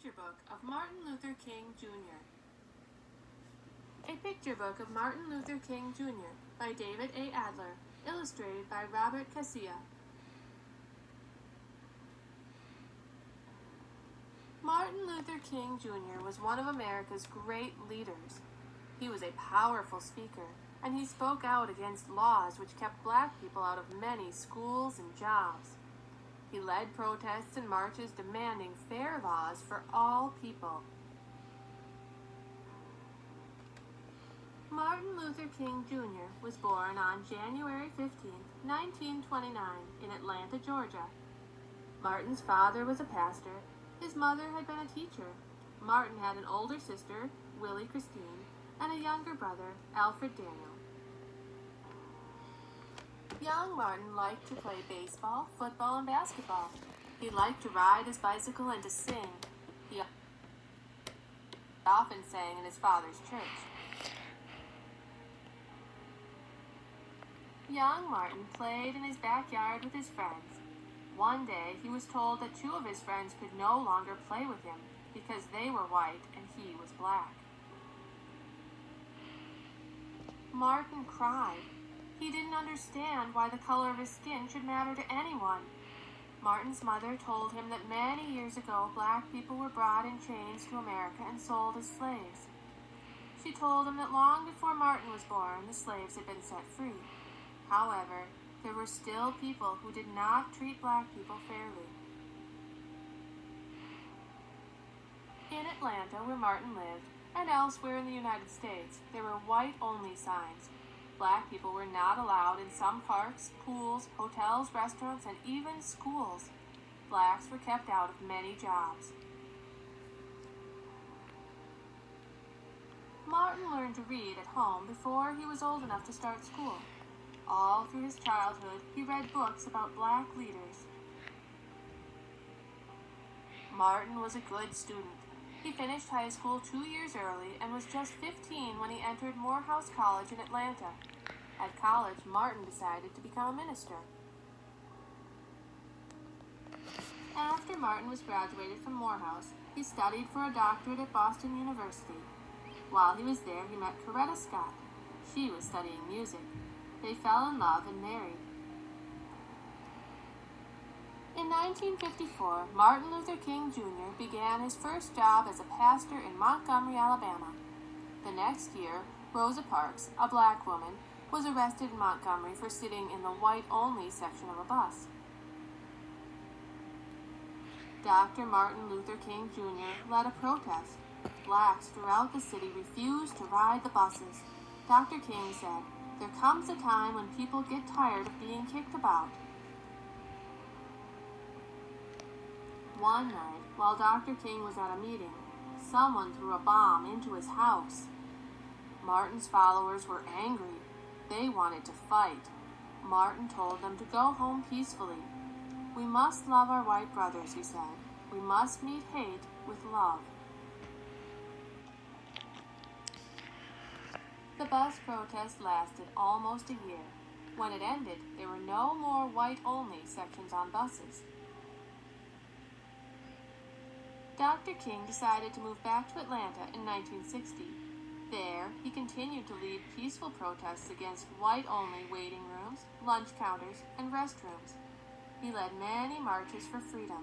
Picture Book of Martin Luther King, Jr. A Picture Book of Martin Luther King, Jr. by David A. Adler, illustrated by Robert Casilla. Martin Luther King, Jr. was one of America's great leaders. He was a powerful speaker, and he spoke out against laws which kept black people out of many schools and jobs. He led protests and marches demanding fair laws for all people. Martin Luther King, Jr. was born on January 15, 1929, in Atlanta, Georgia. Martin's father was a pastor. His mother had been a teacher. Martin had an older sister, Willie Christine, and a younger brother, Alfred Daniel. Young Martin liked to play baseball, football, and basketball. He liked to ride his bicycle and to sing. He often sang in his father's church. Young Martin played in his backyard with his friends. One day, he was told that two of his friends could no longer play with him because they were white and he was black. Martin cried. He didn't understand why the color of his skin should matter to anyone. Martin's mother told him that many years ago, black people were brought in chains to America and sold as slaves. She told him that long before Martin was born, the slaves had been set free. However, there were still people who did not treat black people fairly. In Atlanta, where Martin lived, and elsewhere in the United States, there were white-only signs. Black people were not allowed in some parks, pools, hotels, restaurants, and even schools. Blacks were kept out of many jobs. Martin learned to read at home before he was old enough to start school. All through his childhood, he read books about black leaders. Martin was a good student. He finished high school 2 years early and was just 15 when he entered Morehouse College in Atlanta. At college, Martin decided to become a minister. After Martin was graduated from Morehouse, he studied for a doctorate at Boston University. While he was there, he met Coretta Scott. She was studying music. They fell in love and married. In 1954, Martin Luther King, Jr. began his first job as a pastor in Montgomery, Alabama. The next year, Rosa Parks, a black woman, was arrested in Montgomery for sitting in the white-only section of a bus. Dr. Martin Luther King, Jr. led a protest. Blacks throughout the city refused to ride the buses. Dr. King said, "There comes a time when people get tired of being kicked about." One night, while Dr. King was at a meeting, someone threw a bomb into his house. Martin's followers were angry. They wanted to fight. Martin told them to go home peacefully. "We must love our white brothers," he said. "We must meet hate with love." The bus protest lasted almost a year. When it ended, there were no more white-only sections on buses. Dr. King decided to move back to Atlanta in 1960. There, he continued to lead peaceful protests against white-only waiting rooms, lunch counters, and restrooms. He led many marches for freedom.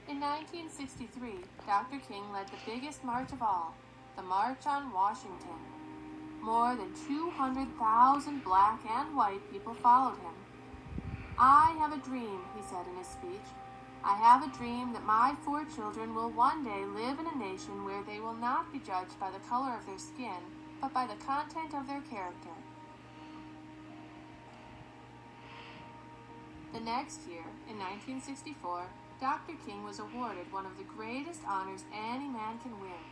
In 1963, Dr. King led the biggest march of all, the March on Washington. More than 200,000 black and white people followed him. "I have a dream," he said in his speech. "I have a dream that my 4 children will one day live in a nation where they will not be judged by the color of their skin, but by the content of their character." The next year, in 1964, Dr. King was awarded one of the greatest honors any man can win,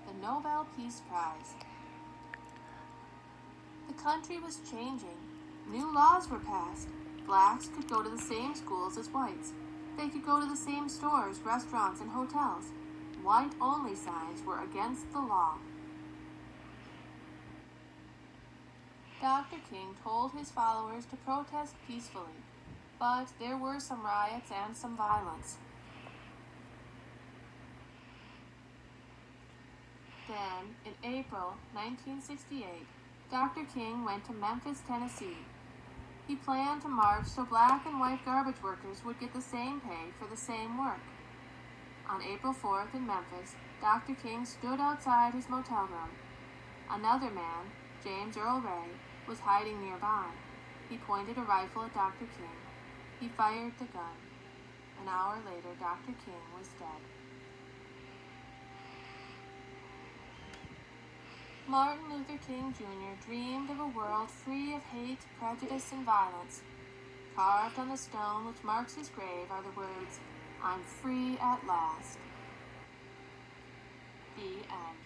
the Nobel Peace Prize. The country was changing. New laws were passed. Blacks could go to the same schools as whites. They could go to the same stores, restaurants, and hotels. White-only signs were against the law. Dr. King told his followers to protest peacefully, but there were some riots and some violence. Then, in April 1968, Dr. King went to Memphis, Tennessee. He planned to march so black and white garbage workers would get the same pay for the same work. On April 4th in Memphis, Dr. King stood outside his motel room. Another man, James Earl Ray, was hiding nearby. He pointed a rifle at Dr. King. He fired the gun. An hour later, Dr. King was dead. Martin Luther King Jr. dreamed of a world free of hate, prejudice, and violence. Carved on the stone which marks his grave are the words, "I'm free at last." The end.